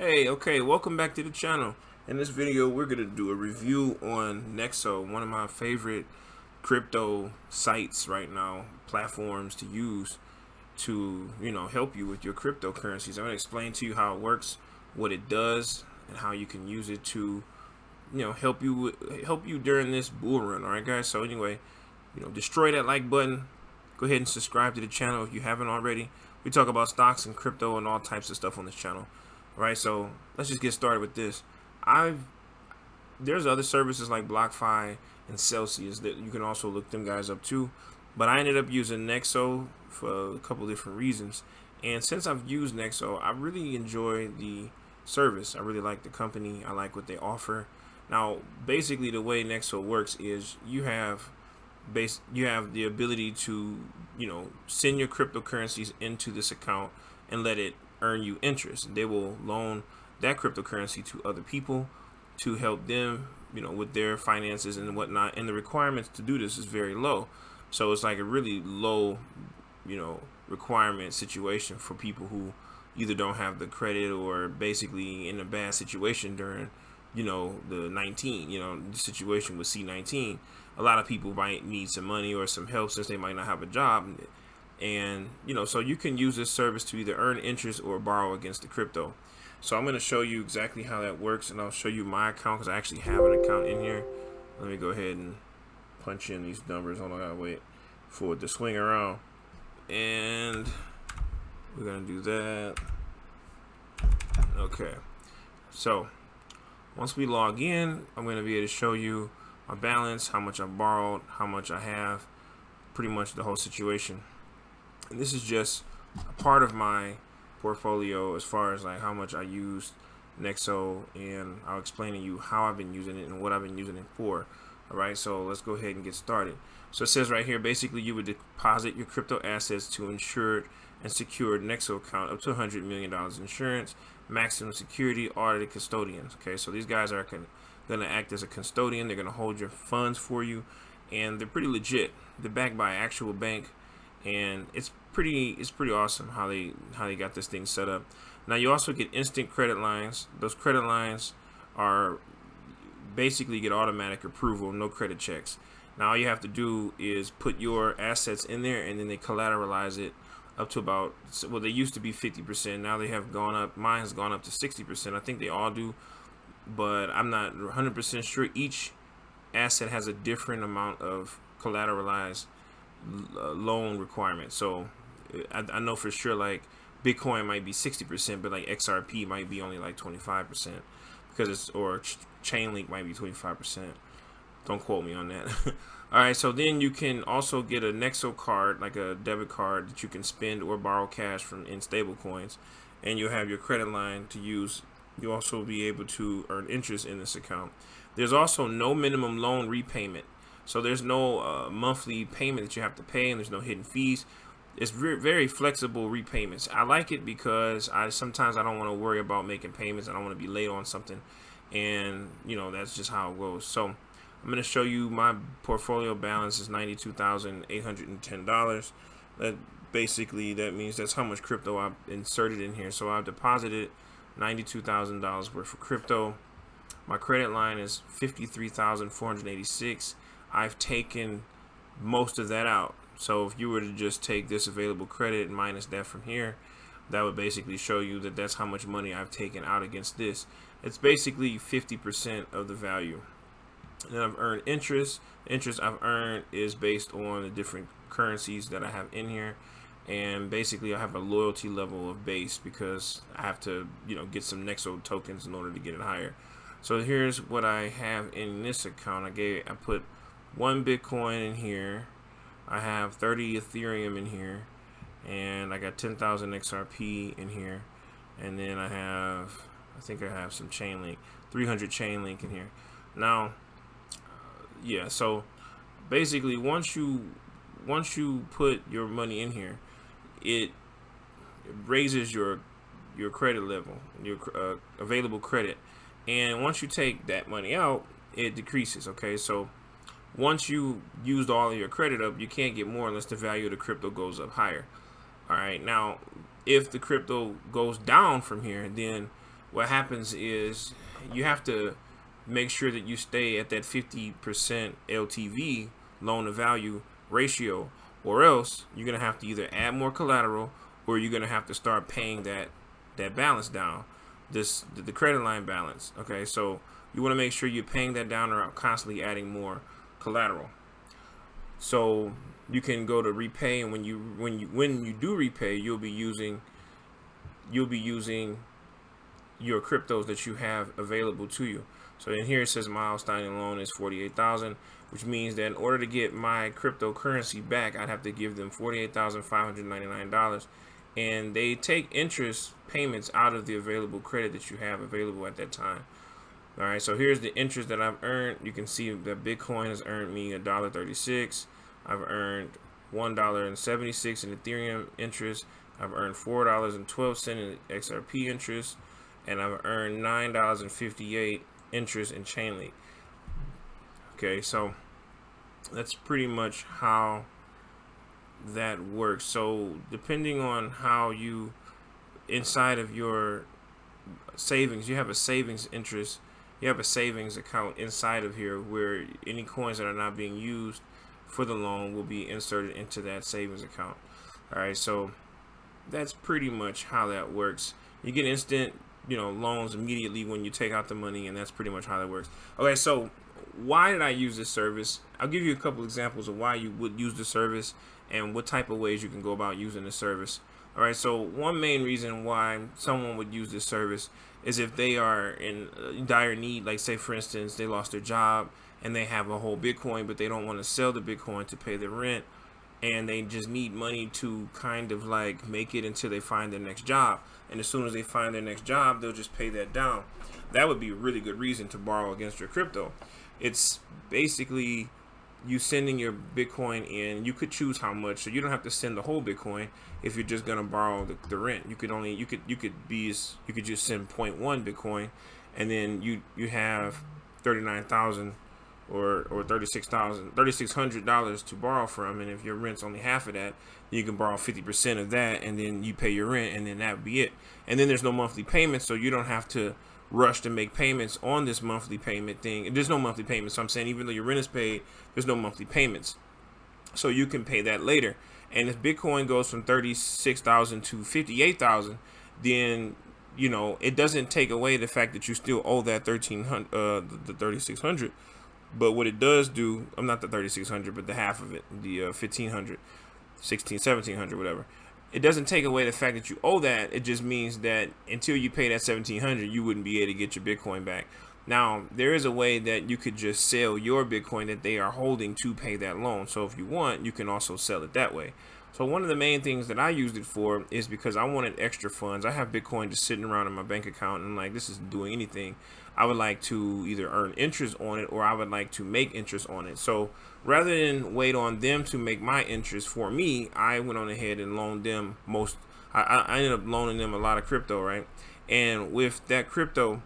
Hey, okay, welcome back to the channel. In this video, we're going to do a review on Nexo, one of my favorite crypto sites right now, platforms to use to, help you with your cryptocurrencies. I'm going to explain to you how it works, what it does, and how you can use it to, help you during this bull run. All right, guys. So anyway, destroy that like button. Go ahead and subscribe to the channel if you haven't already. We talk about stocks and crypto and all types of stuff on this channel. All right, so let's just get started with this. There's other services like BlockFi and Celsius that you can also look them guys up too, but I ended up using Nexo for a couple different reasons. And since I've used Nexo, I really enjoy the service. I really like the company. I like what they offer. Now, basically, the way Nexo works is you have the ability to send your cryptocurrencies into this account and let it earn you interest. They will loan that cryptocurrency to other people to help them with their finances and whatnot, and the requirements to do this is very low. So it's like a really low requirement situation for people who either don't have the credit or basically in a bad situation during the the situation with C19. A lot of people might need some money or some help since they might not have a job, and so you can use this service to either earn interest or borrow against the crypto. So I'm going to show you exactly how that works, and I'll show you my account because I actually have an account in here. Let me go ahead and punch in these numbers. Hold on, I gotta wait for it to swing around, and we're gonna do that. Okay, so once we log in, I'm going to be able to show you my balance, how much I borrowed, how much I have, pretty much the whole situation. And this is just a part of my portfolio as far as like how much I used Nexo, and I'll explain to you how I've been using it and what I've been using it for. Alright, so let's go ahead and get started. So it says right here, basically you would deposit your crypto assets to insured and secured Nexo account up to $100 million insurance, maximum security, audited custodians. Okay, so these guys are going to act as a custodian. They're going to hold your funds for you, and they're pretty legit. They're backed by an actual bank, and it's pretty awesome how they got this thing set up. Now you also get instant credit lines. Those credit lines are basically get automatic approval, no credit checks. Now all you have to do is put your assets in there, and then they collateralize it up to about, well, they used to be 50%. Now they have gone up. Mine has gone up to 60%. I think they all do, but I'm not 100% sure. Each asset has a different amount of collateralized loan requirement. So I know for sure like Bitcoin might be 60%, but like XRP might be only like 25% because it's, or Chainlink might be 25%. Don't quote me on that. All right, so then you can also get a Nexo card, like a debit card that you can spend or borrow cash from in stable coins, and you'll have your credit line to use. You'll also be able to earn interest in this account. There's also no minimum loan repayment, so there's no monthly payment that you have to pay, and there's no hidden fees. It's very flexible repayments. I like it because sometimes I don't want to worry about making payments. I don't want to be late on something, and that's just how it goes. So I'm going to show you my portfolio balance is $92,810. That means that's how much crypto I've inserted in here. So I've deposited $92,000 worth of crypto. My credit line is $53,486. I've taken most of that out. So if you were to just take this available credit minus that from here, that would basically show you that that's how much money I've taken out against this. It's basically 50% of the value. And then I've earned interest. The interest I've earned is based on the different currencies that I have in here, and basically I have a loyalty level of base because I have to get some Nexo tokens in order to get it higher. So here's what I have in this account. I put 1 Bitcoin in here. I have 30 Ethereum in here, and I got 10,000 XRP in here, and then I think I have some Chainlink, 300 Chainlink in here. Now yeah, so basically once you put your money in here, it raises your credit level, your available credit, and once you take that money out, it decreases. Okay, so once you used all of your credit up, you can't get more unless the value of the crypto goes up higher. All right, now if the crypto goes down from here, then what happens is you have to make sure that you stay at that 50% LTV, loan to value ratio, or else you're gonna have to either add more collateral or you're gonna have to start paying that balance down, the credit line balance. Okay, so you want to make sure you're paying that down or constantly adding more collateral. So you can go to repay, and when you do repay, you'll be using your cryptos that you have available to you. So in here it says my outstanding loan is 48,000, which means that in order to get my cryptocurrency back, I'd have to give them $48,599, and they take interest payments out of the available credit that you have available at that time. All right, so here's the interest that I've earned. You can see that Bitcoin has earned me $1.36. I've earned $1.76 in Ethereum interest. I've earned $4.12 in XRP interest, and I've earned $9.58 interest in Chainlink. Okay, so that's pretty much how that works. So depending on how you, inside of your savings, you have a savings interest, you have a savings account inside of here where any coins that are not being used for the loan will be inserted into that savings account. All right, so that's pretty much how that works. You get instant, loans immediately when you take out the money, and that's pretty much how that works. Okay, so why did I use this service? I'll give you a couple examples of why you would use the service and what type of ways you can go about using the service. All right, so one main reason why someone would use this service is if they are in dire need, like say for instance, they lost their job and they have a whole Bitcoin, but they don't want to sell the Bitcoin to pay their rent, and they just need money to kind of like make it until they find their next job. And as soon as they find their next job, they'll just pay that down. That would be a really good reason to borrow against your crypto. It's basically you sending your Bitcoin in. You could choose how much, so you don't have to send the whole Bitcoin if you're just gonna borrow the rent. You could just send 0.1 Bitcoin, and then you have 39,000 or $3,600 to borrow from, and if your rent's only half of that, you can borrow 50% of that, and then you pay your rent, and then that would be it. And then there's no monthly payments, so you don't have to rush to make payments on this monthly payment thing. There's no monthly payments, so I'm saying even though your rent is paid, there's no monthly payments, so you can pay that later. And if Bitcoin goes from 36,000 to 58,000, then it doesn't take away the fact that you still owe that 1,300, the 3,600. But what it does do, I'm not the 3,600, but the half of it, the 1,500, 1,700, whatever. It doesn't take away the fact that you owe that. It just means that until you pay that 1,700, you wouldn't be able to get your Bitcoin back. Now, there is a way that you could just sell your Bitcoin that they are holding to pay that loan. So if you want, you can also sell it that way. So one of the main things that I used it for is because I wanted extra funds. I have Bitcoin just sitting around in my bank account, and like, this isn't doing anything. I would like to either earn interest on it, or I would like to make interest on it. So rather than wait on them to make my interest for me, I went on ahead and loaned them I ended up loaning them a lot of crypto, right? And with that crypto,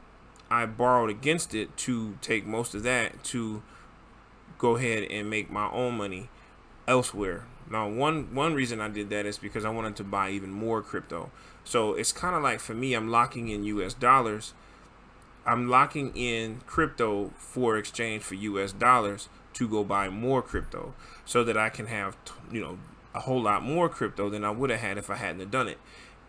I borrowed against it to take most of that to go ahead and make my own money elsewhere. Now, one reason I did that is because I wanted to buy even more crypto. So it's kind of like, for me, I'm locking in US dollars. I'm locking in crypto for exchange for US dollars to go buy more crypto, so that I can have, a whole lot more crypto than I would have had if I hadn't have done it.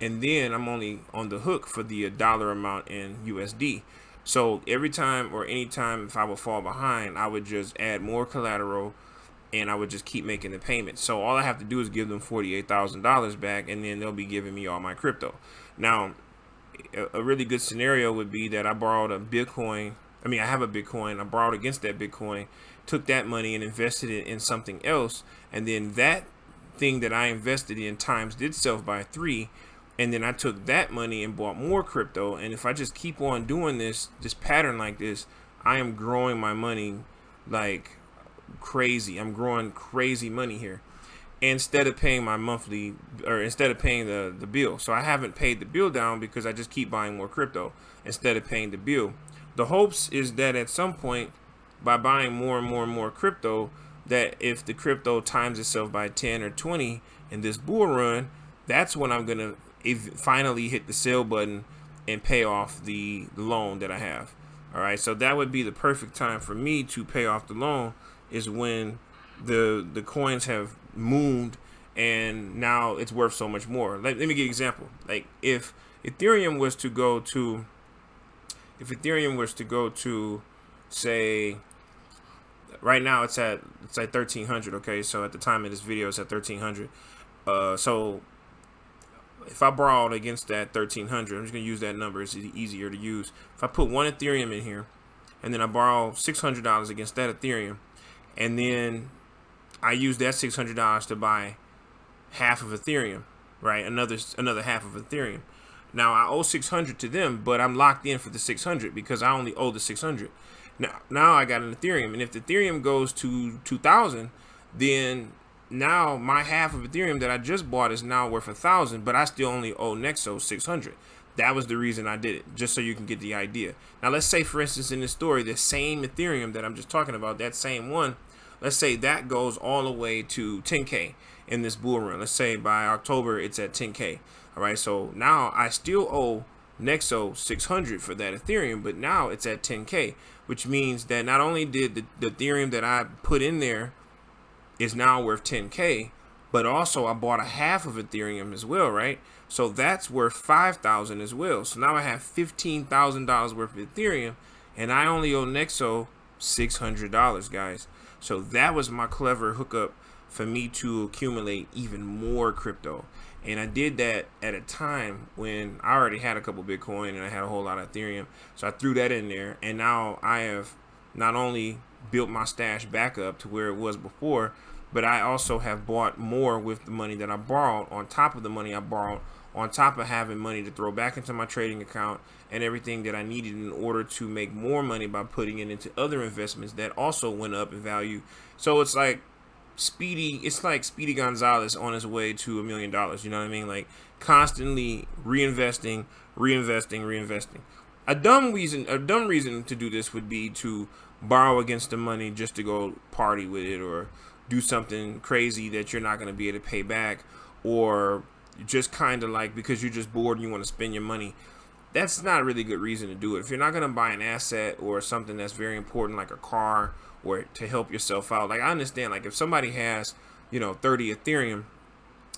And then I'm only on the hook for the dollar amount in USD. So every time or anytime if I would fall behind, I would just add more collateral, and I would just keep making the payments. So all I have to do is give them $48,000 back, and then they'll be giving me all my crypto. Now, a really good scenario would be that I borrowed a Bitcoin. I have a Bitcoin. I borrowed against that Bitcoin, took that money and invested it in something else, and then that thing that I invested in times itself by 3, and then I took that money and bought more crypto. And if I just keep on doing this pattern like this, I am growing my money like crazy. I'm growing crazy money here, instead of paying my monthly, or instead of paying the bill. So I haven't paid the bill down because I just keep buying more crypto instead of paying the bill. The hopes is that at some point, by buying more and more and more crypto, that if the crypto times itself by 10 or 20 in this bull run, that's when I'm gonna finally hit the sell button and pay off the loan that I have. All right, so that would be the perfect time for me to pay off the loan, is when the coins have mooned and now it's worth so much more. Let me give you an example. Like if Ethereum was to go to, say, right now it's at 1300. Okay, so at the time of this video it's at 1300. So if I borrowed against that 1300, I'm just gonna use that number, it's easier to use. If I put one Ethereum in here and then I borrow $600 against that Ethereum, and then I use that $600 to buy half of Ethereum, right? Another half of Ethereum. Now I owe 600 to them, but I'm locked in for the 600 because I only owe the 600. Now I got an Ethereum, and if the Ethereum goes to 2,000, then now my half of Ethereum that I just bought is now worth 1,000, but I still only owe Nexo 600. That was the reason I did it, just so you can get the idea. Now let's say, for instance, in this story, the same Ethereum that I'm just talking about, that same one, let's say that goes all the way to 10K in this bull run. Let's say by October it's at 10K. All right, so now I still owe Nexo 600 for that Ethereum, but now it's at 10K, which means that not only did the Ethereum that I put in there is now worth 10K, but also I bought a half of Ethereum as well, right? So that's worth 5,000 as well. So now I have $15,000 worth of Ethereum, and I only owe Nexo $600, guys. So that was my clever hookup for me to accumulate even more crypto. And I did that at a time when I already had a couple Bitcoin and I had a whole lot of Ethereum. So I threw that in there, and now I have not only built my stash back up to where it was before, but I also have bought more with the money that I borrowed, on top of the money I borrowed, on top of having money to throw back into my trading account and everything that I needed in order to make more money by putting it into other investments that also went up in value. So it's like Speedy Gonzalez on his way to $1 million. You know what I mean? Like constantly reinvesting. A dumb reason to do this would be to borrow against the money just to go party with it, or do something crazy that you're not going to be able to pay back, or just kind of like because you're just bored and you want to spend your money. That's not a really good reason to do it. If you're not going to buy an asset or something that's very important, like a car, or to help yourself out. Like I understand, like if somebody has, 30 Ethereum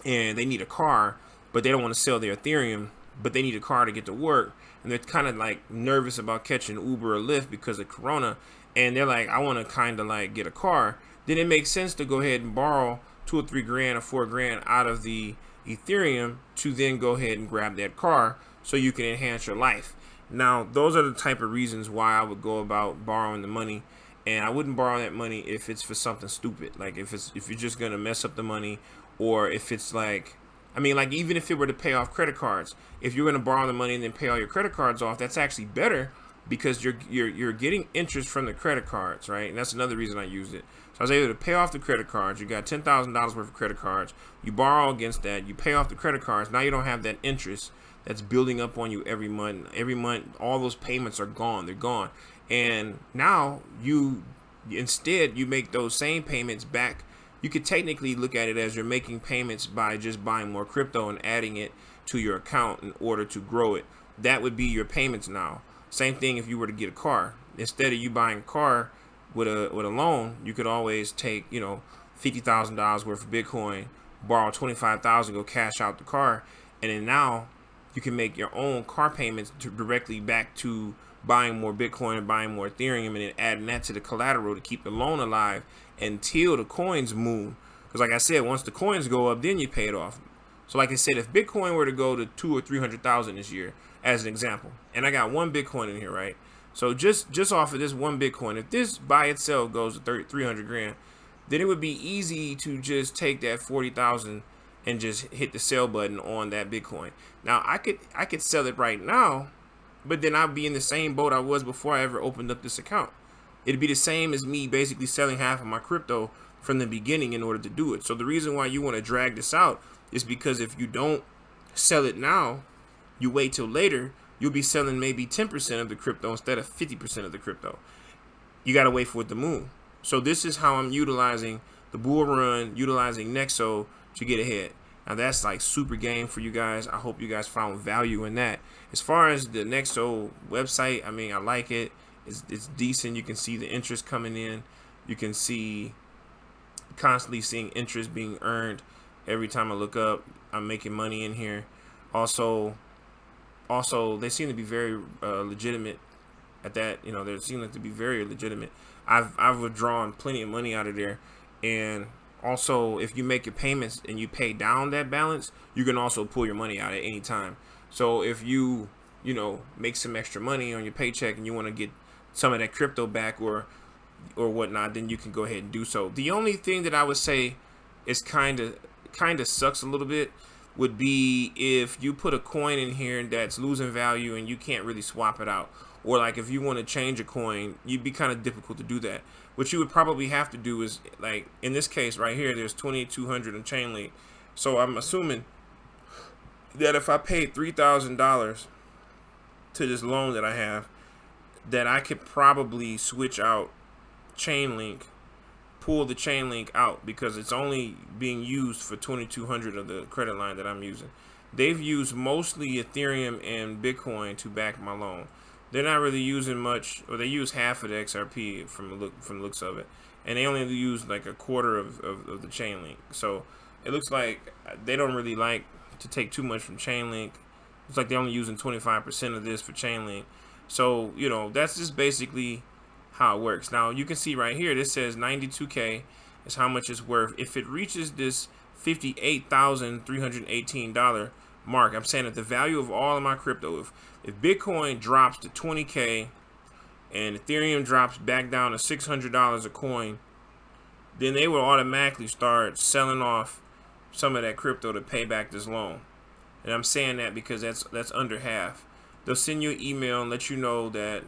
and they need a car, but they don't want to sell their Ethereum, but they need a car to get to work, and they're kind of like nervous about catching Uber or Lyft because of Corona, and they're like, I want to kind of like get a car, then it makes sense to go ahead and borrow $2 or $3 grand or $4 grand out of the Ethereum to then go ahead and grab that car so you can enhance your life. Now, those are the type of reasons why I would go about borrowing the money. And I wouldn't borrow that money if it's for something stupid. Like if you're just gonna mess up the money, or if it's like, even if it were to pay off credit cards, if you're gonna borrow the money and then pay all your credit cards off, that's actually better because you're getting interest from the credit cards, right? And that's another reason I used it. So I was able to pay off the credit cards. You got $10,000 worth of credit cards. You borrow against that. You pay off the credit cards. Now you don't have that interest that's building up on you every month. Every month, all those payments are gone. They're gone. And now you make those same payments back. You could technically look at it as you're making payments by just buying more crypto and adding it to your account in order to grow it. That would be your payments now. Same thing if you were to get a car. Instead of you buying a car with a loan, you could always take $50,000 worth of Bitcoin, borrow $25,000, go cash out the car, and then now you can make your own car payments directly back to buying more Bitcoin and buying more Ethereum, and then adding that to the collateral to keep the loan alive until the coins move. Because like I said, once the coins go up, then you pay it off. So like I said, if Bitcoin were to go to 200,000 or 300,000 this year, as an example, and I got one Bitcoin in here, right? So just off of this one Bitcoin, if this by itself goes to 300 grand, then it would be easy to just take that 40,000 and just hit the sell button on that Bitcoin. Now I could sell it right now, but then I'd be in the same boat I was before I ever opened up this account. It'd be the same as me basically selling half of my crypto from the beginning in order to do it. So the reason why you want to drag this out is because if you don't sell it now, you wait till later, you'll be selling maybe 10% of the crypto instead of 50% of the crypto. You got to wait for it to move. So this is how I'm utilizing the bull run, utilizing Nexo to get ahead. Now that's like super game for you guys. I hope you guys found value in that. As far as the Nexo website, I mean, I like it. It's decent. You can see the interest coming in. You can see constantly seeing interest being earned every time I look up. I'm making money in here. Also, they seem to be very legitimate at that. You know, they seem to be very legitimate. I've withdrawn plenty of money out of there, and also if you make your payments and you pay down that balance, you can also pull your money out at any time. So if you make some extra money on your paycheck and you want to get some of that crypto back or whatnot, then you can go ahead and do so. The only thing that I would say is kind of sucks a little bit would be if you put a coin in here that's losing value and you can't really swap it out, or like if you want to change a coin, you'd be kind of difficult to do that. What you would probably have to do is, like in this case right here, there's 2,200 on Chainlink, so I'm assuming that if I paid $3,000 to this loan that I have, that I could probably switch out Chainlink, pull the Chainlink out, because it's only being used for 2,200 of the credit line that I'm using. They've used mostly Ethereum and Bitcoin to back my loan. They're not really using much, or they use half of the XRP from the looks of it, and they only use like a quarter of the Chainlink. So it looks like they don't really like to take too much from Chainlink. It's like they're only using 25% of this for Chainlink. So that's just basically how it works. Now you can see right here, this says 92K is how much it's worth. If it reaches this $58,318 mark, I'm saying that the value of all of my crypto, if Bitcoin drops to 20K and Ethereum drops back down to $600 a coin, then they will automatically start selling off some of that crypto to pay back this loan. And I'm saying that because that's under half. They'll send you an email and let you know that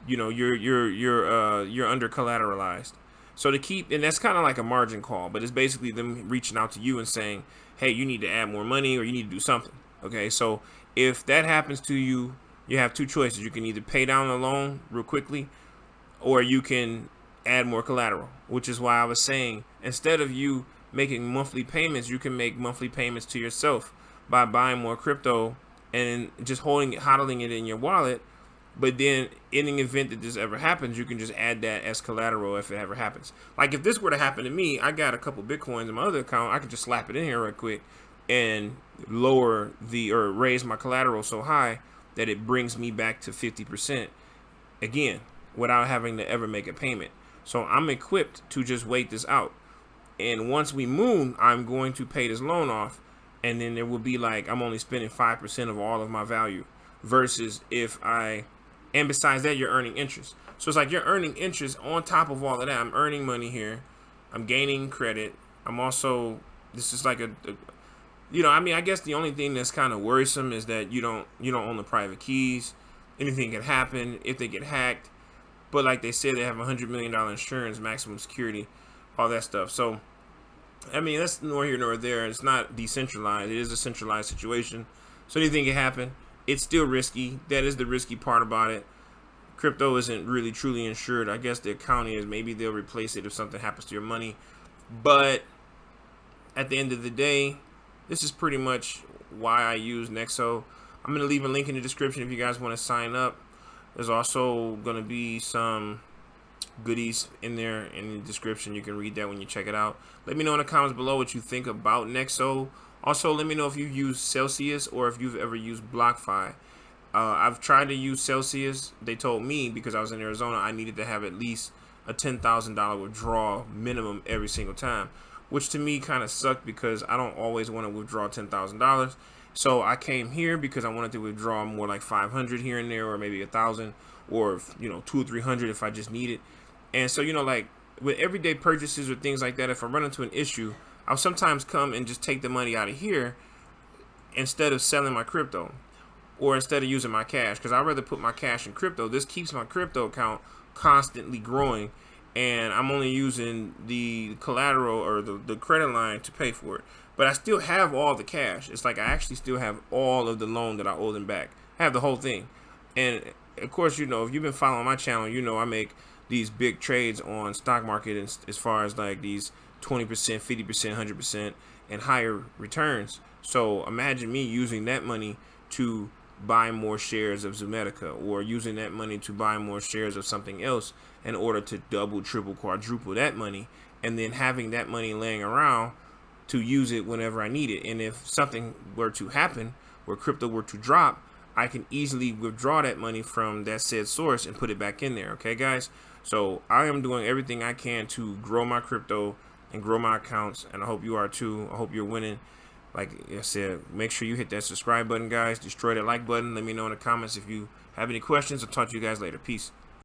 you're under collateralized. So to keep, and that's kind of like a margin call, but it's basically them reaching out to you and saying, hey, you need to add more money or you need to do something. Okay, so if that happens to you, you have two choices. You can either pay down the loan real quickly, or you can add more collateral, which is why I was saying, instead of you making monthly payments, you can make monthly payments to yourself by buying more crypto and just hodling it in your wallet. But then in the event that this ever happens, you can just add that as collateral if it ever happens. Like if this were to happen to me, I got a couple Bitcoins in my other account, I could just slap it in here right quick and raise my collateral so high that it brings me back to 50% again without having to ever make a payment. So I'm equipped to just wait this out. And once we moon, I'm going to pay this loan off, and then there will be like, I'm only spending 5% of all of my value, versus and besides that, you're earning interest. So it's like you're earning interest on top of all of that. I'm earning money here. I'm gaining credit. I'm also, this is like I guess the only thing that's kind of worrisome is that you don't own the private keys. Anything can happen if they get hacked. But like they said, they have $100 million insurance, maximum security, all that stuff. So, I mean, that's nor here nor there. It's not decentralized. It is a centralized situation. So anything can happen. It's still risky. That is the risky part about it. Crypto isn't really truly insured. I guess the accounting is, maybe they'll replace it if something happens to your money. But at the end of the day, this is pretty much why I use Nexo. I'm going to leave a link in the description if you guys want to sign up. There's also going to be some goodies in there in the description. You can read that when you check it out. Let me know in the comments below what you think about Nexo. Also, let me know if you've used Celsius or if you've ever used BlockFi. I've tried to use Celsius. They told me, because I was in Arizona, I needed to have at least a $10,000 withdrawal minimum every single time, which to me kind of sucked because I don't always want to withdraw $10,000. So I came here because I wanted to withdraw more like 500 here and there, or maybe 1,000, or 200 or 300 if I just need it. And so like with everyday purchases or things like that, if I run into an issue, I'll sometimes come and just take the money out of here instead of selling my crypto, or instead of using my cash, because I'd rather put my cash in crypto. This keeps my crypto account constantly growing, and I'm only using the collateral or the credit line to pay for it. But I still have all the cash. It's like I actually still have all of the loan that I owe them back. I have the whole thing. And of course, if you've been following my channel, I make these big trades on stock market as far as like these 20%, 50%, 100%. and higher returns. So imagine me using that money to buy more shares of Zoomatica, or using that money to buy more shares of something else in order to double, triple, quadruple that money, and then having that money laying around to use it whenever I need it. And if something were to happen where crypto were to drop, I can easily withdraw that money from that said source and put it back in there. Okay, guys? So I am doing everything I can to grow my crypto and grow my accounts, and I hope you are too. I hope you're winning. Like I said, make sure you hit that subscribe button, guys. Destroy that like button. Let me know in the comments if you have any questions. I'll talk to you guys later. Peace.